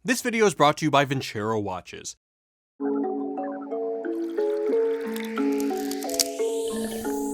This video is brought to you by Vincero Watches.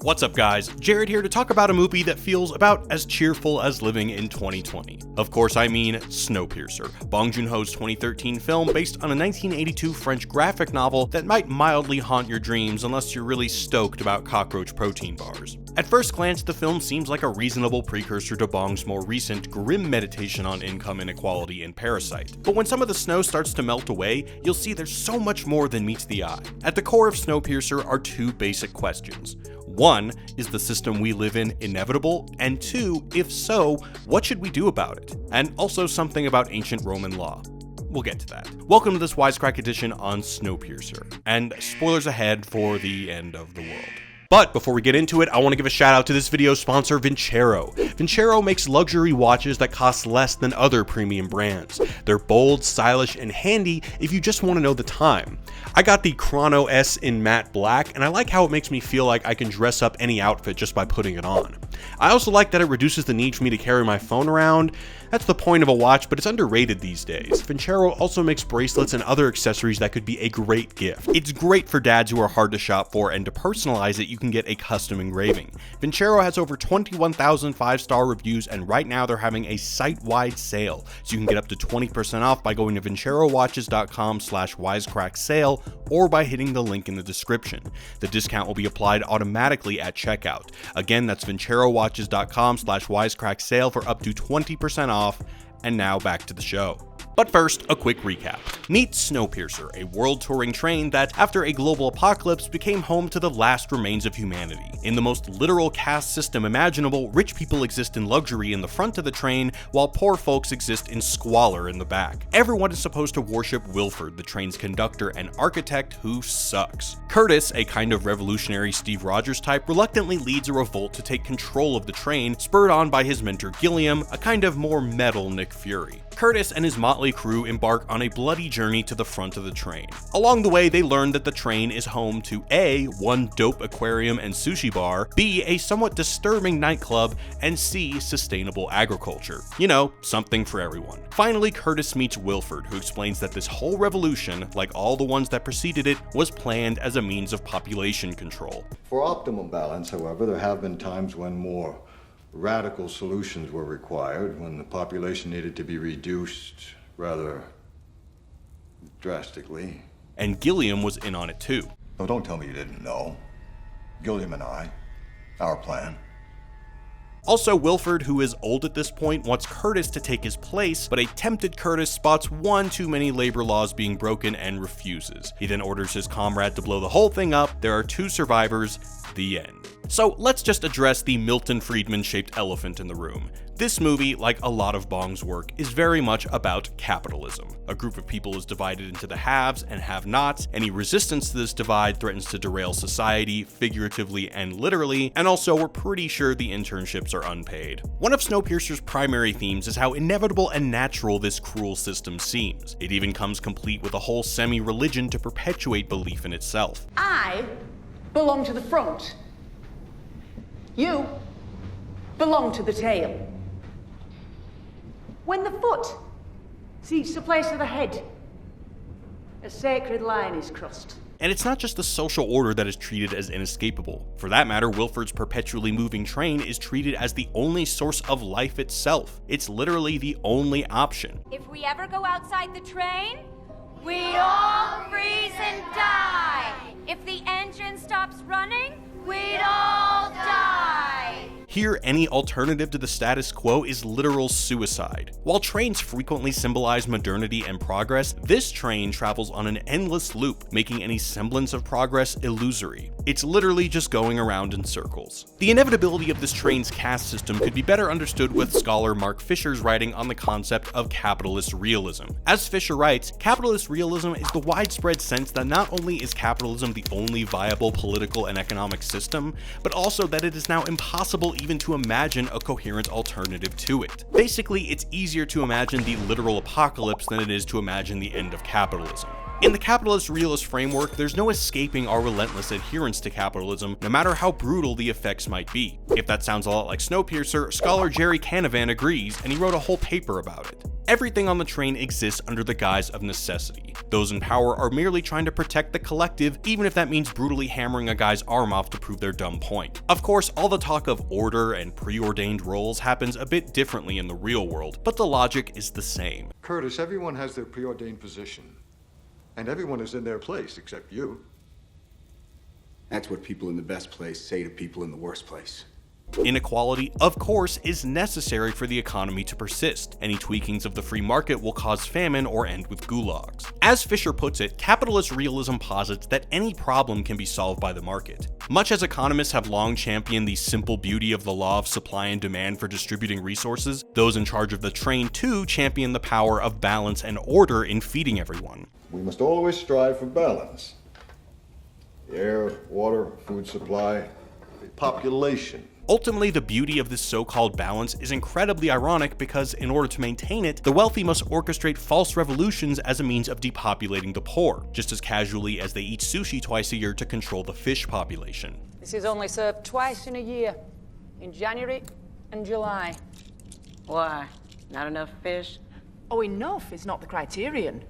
What's up guys, Jared here to talk about a movie that feels about as cheerful as living in 2020. Of course I mean Snowpiercer, Bong Joon-ho's 2013 film based on a 1982 French graphic novel that might mildly haunt your dreams unless you're really stoked about cockroach protein bars. At first glance, the film seems like a reasonable precursor to Bong's more recent grim meditation on income inequality in Parasite. But when some of the snow starts to melt away, you'll see there's so much more than meets the eye. At the core of Snowpiercer are two basic questions. One, is the system we live in inevitable? And two, if so, what should we do about it? And also something about ancient Roman law. We'll get to that. Welcome to this Wisecrack edition on Snowpiercer, and spoilers ahead for the end of the world. But before we get into it, I want to give a shout out to this video's sponsor, Vincero. Vincero makes luxury watches that cost less than other premium brands. They're bold, stylish, and handy if you just want to know the time. I got the Chrono S in matte black, and I like how it makes me feel like I can dress up any outfit just by putting it on. I also like that it reduces the need for me to carry my phone around. That's the point of a watch, but it's underrated these days. Vincero also makes bracelets and other accessories that could be a great gift. It's great for dads who are hard to shop for, and to personalize it, you can get a custom engraving. Vincero has over 21,000 5-star reviews, and right now they're having a site-wide sale, so you can get up to 20% off by going to vincerowatches.com/wisecracksale or by hitting the link in the description. The discount will be applied automatically at checkout. Again, that's vincerowatches.com/wisecracksale for up to 20% off. And now back to the show. But first, a quick recap. Meet Snowpiercer, a world-touring train that, after a global apocalypse, became home to the last remains of humanity. In the most literal caste system imaginable, rich people exist in luxury in the front of the train, while poor folks exist in squalor in the back. Everyone is supposed to worship Wilford, the train's conductor and architect, who sucks. Curtis, a kind of revolutionary Steve Rogers type, reluctantly leads a revolt to take control of the train, spurred on by his mentor Gilliam, a kind of more metal Nick Fury. Curtis and his motley crew embark on a bloody journey to the front of the train. Along the way, they learn that the train is home to A, one dope aquarium and sushi bar, B, a somewhat disturbing nightclub, and C, sustainable agriculture. You know, something for everyone. Finally, Curtis meets Wilford, who explains that this whole revolution, like all the ones that preceded it, was planned as a means of population control. For optimum balance, however, there have been times when more radical solutions were required, when the population needed to be reduced rather drastically. And Gilliam was in on it too. Oh, don't tell me you didn't know. Gilliam and I, our plan. Also, Wilford, who is old at this point, wants Curtis to take his place, but a tempted Curtis spots one too many labor laws being broken and refuses. He then orders his comrade to blow the whole thing up. There are 2 survivors. The end. So let's just address the Milton Friedman-shaped elephant in the room. This movie, like a lot of Bong's work, is very much about capitalism. A group of people is divided into the haves and have-nots. Any resistance to this divide threatens to derail society, figuratively and literally, and also we're pretty sure the internships are unpaid. One of Snowpiercer's primary themes is how inevitable and natural this cruel system seems. It even comes complete with a whole semi-religion to perpetuate belief in itself. I belong to the front. You belong to the tail. When the foot seeks the place of the head, a sacred line is crossed. And it's not just the social order that is treated as inescapable. For that matter, Wilford's perpetually moving train is treated as the only source of life itself. It's literally the only option. If we ever go outside the train, we all freeze and die. If the engine stops running, we'd all die. Here, any alternative to the status quo is literal suicide. While trains frequently symbolize modernity and progress, this train travels on an endless loop, making any semblance of progress illusory. It's literally just going around in circles. The inevitability of this train's caste system could be better understood with scholar Mark Fisher's writing on the concept of capitalist realism. As Fisher writes, capitalist realism is the widespread sense that not only is capitalism the only viable political and economic system, but also that it is now impossible even to imagine a coherent alternative to it. Basically, it's easier to imagine the literal apocalypse than it is to imagine the end of capitalism. In the capitalist realist framework, there's no escaping our relentless adherence to capitalism, no matter how brutal the effects might be. If that sounds a lot like Snowpiercer, scholar Jerry Canavan agrees, and he wrote a whole paper about it. Everything on the train exists under the guise of necessity. Those in power are merely trying to protect the collective, even if that means brutally hammering a guy's arm off to prove their dumb point. Of course, all the talk of order and preordained roles happens a bit differently in the real world, but the logic is the same. Curtis, everyone has their preordained position. And everyone is in their place except you. That's what people in the best place say to people in the worst place. Inequality, of course, is necessary for the economy to persist. Any tweakings of the free market will cause famine or end with gulags. As Fisher puts it, capitalist realism posits that any problem can be solved by the market. Much as economists have long championed the simple beauty of the law of supply and demand for distributing resources, those in charge of the train too champion the power of balance and order in feeding everyone. We must always strive for balance. Air, water, food supply, the population. Ultimately, the beauty of this so-called balance is incredibly ironic because in order to maintain it, the wealthy must orchestrate false revolutions as a means of depopulating the poor, just as casually as they eat sushi twice a year to control the fish population. This is only served twice in a year, in January and July. Why? Not enough fish? Oh, enough is not the criterion.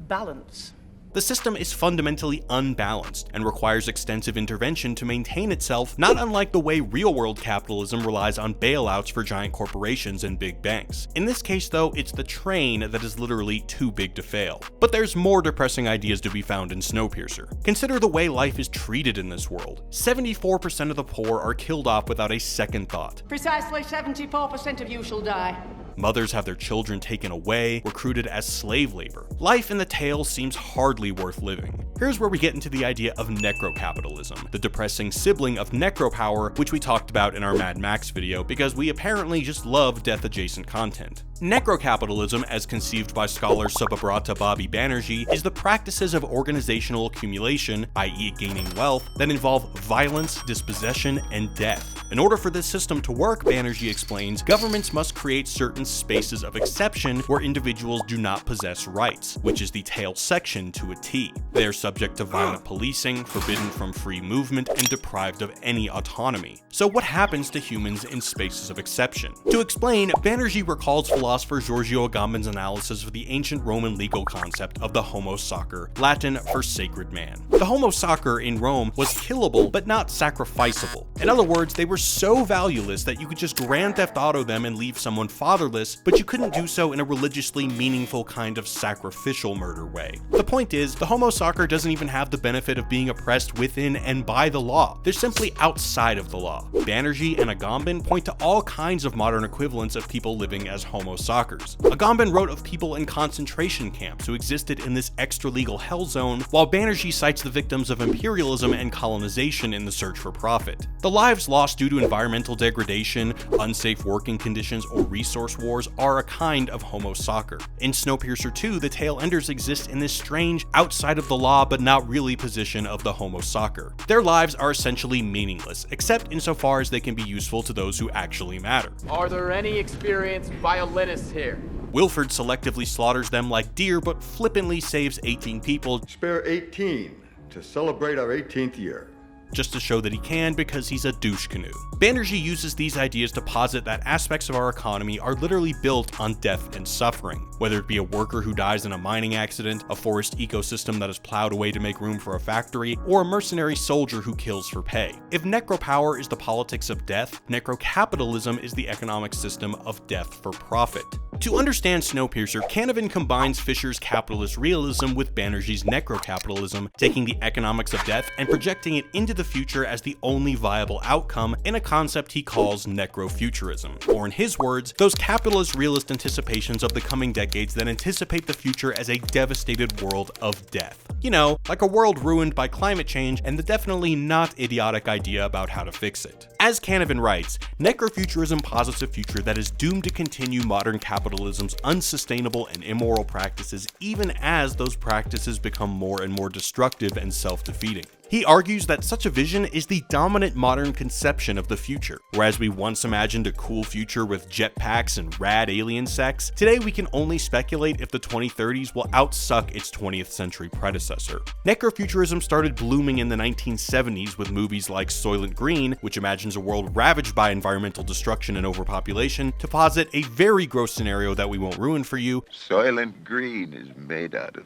Balance. The system is fundamentally unbalanced and requires extensive intervention to maintain itself, not unlike the way real-world capitalism relies on bailouts for giant corporations and big banks. In this case, though, it's the train that is literally too big to fail. But there's more depressing ideas to be found in Snowpiercer. Consider the way life is treated in this world. 74% of the poor are killed off without a second thought. Precisely 74% of you shall die. Mothers have their children taken away, recruited as slave labor. Life in the tale seems hardly worth living. Here's where we get into the idea of necrocapitalism, the depressing sibling of necropower, which we talked about in our Mad Max video because we apparently just love death-adjacent content. Necrocapitalism, as conceived by scholar Subhabrata Bobby Banerjee, is the practices of organizational accumulation, i.e. gaining wealth, that involve violence, dispossession, and death. In order for this system to work, Banerjee explains, governments must create certain spaces of exception where individuals do not possess rights, which is the tail section to a T. They are subject to violent policing, forbidden from free movement, and deprived of any autonomy. So what happens to humans in spaces of exception? To explain, Banerjee recalls philosopher Giorgio Agamben's analysis of the ancient Roman legal concept of the homo sacer, Latin for sacred man. The homo sacer in Rome was killable but not sacrificable. In other words, they were so valueless that you could just Grand Theft Auto them and leave someone fatherless, but you couldn't do so in a religiously meaningful kind of sacrificial murder way. The point is, the homo sacer doesn't even have the benefit of being oppressed within and by the law. They're simply outside of the law. Banerjee and Agamben point to all kinds of modern equivalents of people living as homo sacers. Agamben wrote of people in concentration camps who existed in this extra-legal hell zone, while Banerjee cites the victims of imperialism and colonization in the search for profit. The lives lost due to environmental degradation, unsafe working conditions, or resource wars are a kind of homo sacer. In Snowpiercer 2, the tail enders exist in this strange, outside of the law but not really position of the homo sacer. Their lives are essentially meaningless, except insofar as they can be useful to those who actually matter. Are there any experienced violinists here? Wilford selectively slaughters them like deer but flippantly saves 18 people. Spare 18 to celebrate our 18th year. Just to show that he can because he's a douche canoe. Banerjee uses these ideas to posit that aspects of our economy are literally built on death and suffering, whether it be a worker who dies in a mining accident, a forest ecosystem that is plowed away to make room for a factory, or a mercenary soldier who kills for pay. If necropower is the politics of death, necrocapitalism is the economic system of death for profit. To understand Snowpiercer, Canavan combines Fisher's capitalist realism with Banerjee's necrocapitalism, taking the economics of death and projecting it into the future as the only viable outcome in a concept he calls necrofuturism. Or in his words, those capitalist realist anticipations of the coming decades that anticipate the future as a devastated world of death. You know, like a world ruined by climate change and the definitely not idiotic idea about how to fix it. As Canavan writes, necrofuturism posits a future that is doomed to continue modern capitalism's unsustainable and immoral practices even as those practices become more and more destructive and self-defeating. He argues that such a vision is the dominant modern conception of the future. Whereas we once imagined a cool future with jetpacks and rad alien sex, today we can only speculate if the 2030s will outsuck its 20th century predecessor. Necrofuturism started blooming in the 1970s with movies like Soylent Green, which imagines a world ravaged by environmental destruction and overpopulation, to posit a very gross scenario that we won't ruin for you. Soylent Green is made out of...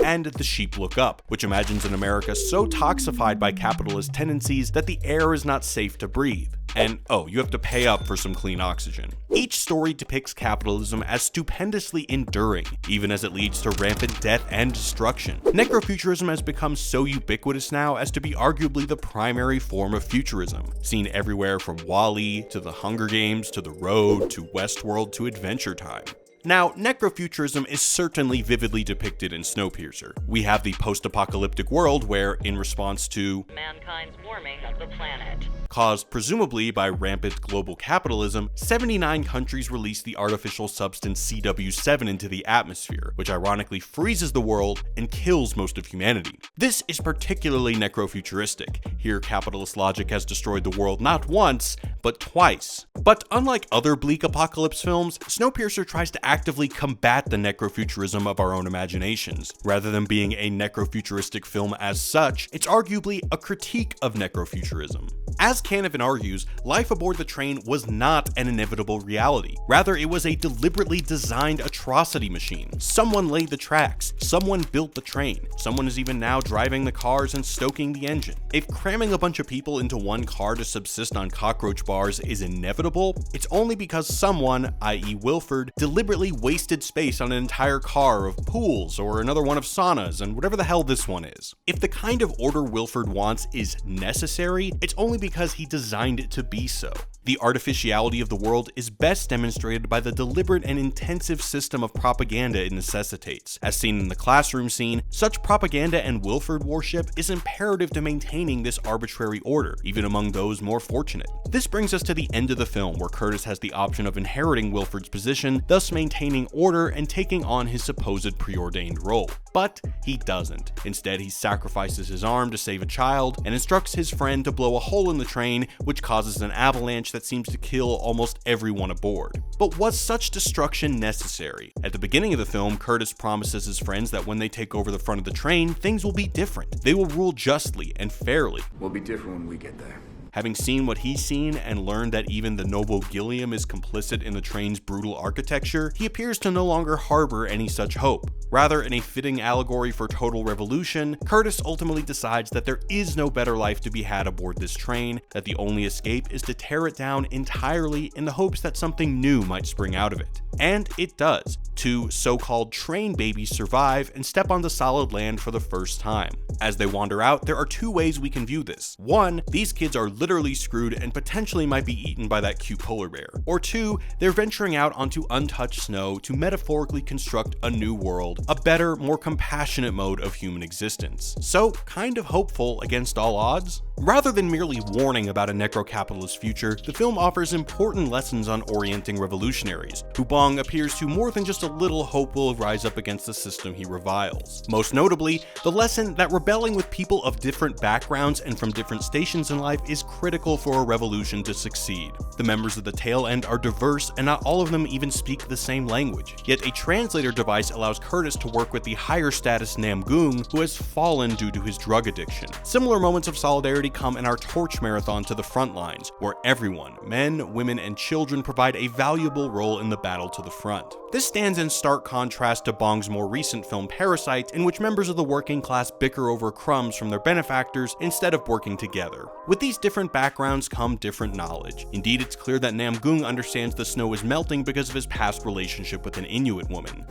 And The Sheep Look Up, which imagines an America so toxified by capitalist tendencies that the air is not safe to breathe. And oh, you have to pay up for some clean oxygen. Each story depicts capitalism as stupendously enduring, even as it leads to rampant death and destruction. Necrofuturism has become so ubiquitous now as to be arguably the primary form of futurism, seen everywhere from WALL-E to The Hunger Games to The Road to Westworld to Adventure Time. Now, necrofuturism is certainly vividly depicted in Snowpiercer. We have the post-apocalyptic world where, in response to mankind's warming of the planet, caused presumably by rampant global capitalism, 79 countries released the artificial substance CW7 into the atmosphere, which ironically freezes the world and kills most of humanity. This is particularly necrofuturistic. Here, capitalist logic has destroyed the world not once, but twice. But unlike other bleak apocalypse films, Snowpiercer tries to actively combat the necrofuturism of our own imaginations. Rather than being a necrofuturistic film as such, it's arguably a critique of necrofuturism. As Canavan argues, life aboard the train was not an inevitable reality. Rather, it was a deliberately designed atrocity machine. Someone laid the tracks, someone built the train, someone is even now driving the cars and stoking the engine. If cramming a bunch of people into one car to subsist on cockroach bars is inevitable, it's only because someone, i.e. Wilford, deliberately wasted space on an entire car of pools or another one of saunas and whatever the hell this one is. If the kind of order Wilford wants is necessary, it's only because he designed it to be so. The artificiality of the world is best demonstrated by the deliberate and intensive system of propaganda it necessitates. As seen in the classroom scene, such propaganda and Wilford worship is imperative to maintaining this arbitrary order, even among those more fortunate. This brings us to the end of the film, where Curtis has the option of inheriting Wilford's position, thus maintaining order and taking on his supposed preordained role. But he doesn't. Instead, he sacrifices his arm to save a child and instructs his friend to blow a hole in the train, which causes an avalanche that seems to kill almost everyone aboard. But was such destruction necessary? At the beginning of the film, Curtis promises his friends that when they take over the front of the train, things will be different. They will rule justly and fairly. We'll be different when we get there. Having seen what he's seen and learned that even the noble Gilliam is complicit in the train's brutal architecture, he appears to no longer harbor any such hope. Rather, in a fitting allegory for total revolution, Curtis ultimately decides that there is no better life to be had aboard this train, that the only escape is to tear it down entirely in the hopes that something new might spring out of it. And it does. Two so-called train babies survive and step onto solid land for the first time. As they wander out, there are two ways we can view this. One, these kids are literally screwed and potentially might be eaten by that cute polar bear. Or two, they're venturing out onto untouched snow to metaphorically construct a new world, a better, more compassionate mode of human existence. So, kind of hopeful against all odds? Rather than merely warning about a necro-capitalist future, the film offers important lessons on orienting revolutionaries, who Bong appears to more than just a little hope will rise up against the system he reviles. Most notably, the lesson that rebelling with people of different backgrounds and from different stations in life is critical for a revolution to succeed. The members of the tail end are diverse, and not all of them even speak the same language. Yet a translator device allows Curtis to work with the higher status Namgung, who has fallen due to his drug addiction. Similar moments of solidarity come in our Torch Marathon to the front lines, where everyone, men, women, and children, provide a valuable role in the battle to the front. This stands in stark contrast to Bong's more recent film Parasite, in which members of the working class bicker over crumbs from their benefactors instead of working together. With these different backgrounds come different knowledge. Indeed, it's clear that Namgung understands the snow is melting because of his past relationship with an Inuit woman.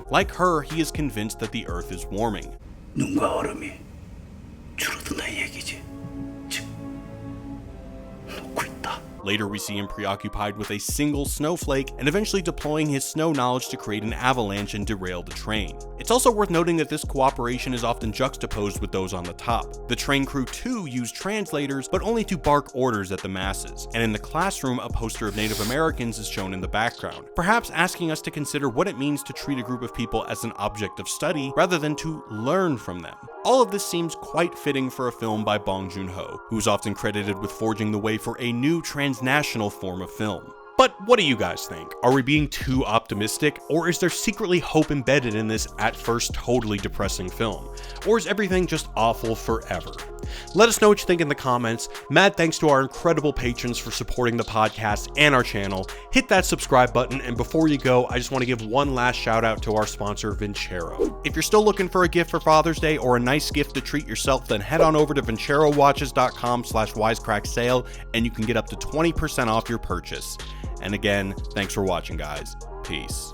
Like her, he is convinced that the earth is warming. 눈과 얼음이 줄어든다는 얘기지. 즉, 녹고 있다. Later we see him preoccupied with a single snowflake and eventually deploying his snow knowledge to create an avalanche and derail the train. It's also worth noting that this cooperation is often juxtaposed with those on the top. The train crew too use translators, but only to bark orders at the masses, and in the classroom a poster of Native Americans is shown in the background, perhaps asking us to consider what it means to treat a group of people as an object of study rather than to learn from them. All of this seems quite fitting for a film by Bong Joon-ho, who's often credited with forging the way for a new transnational form of film. But what do you guys think? Are we being too optimistic, or is there secretly hope embedded in this at first totally depressing film? Or is everything just awful forever? Let us know what you think in the comments. Mad thanks to our incredible patrons for supporting the podcast and our channel. Hit that subscribe button, and before you go, I just want to give one last shout out to our sponsor, Vincero. If you're still looking for a gift for Father's Day or a nice gift to treat yourself, then head on over to vincerowatches.com/wisecrack sale and you can get up to 20% off your purchase. And again, thanks for watching, guys. Peace.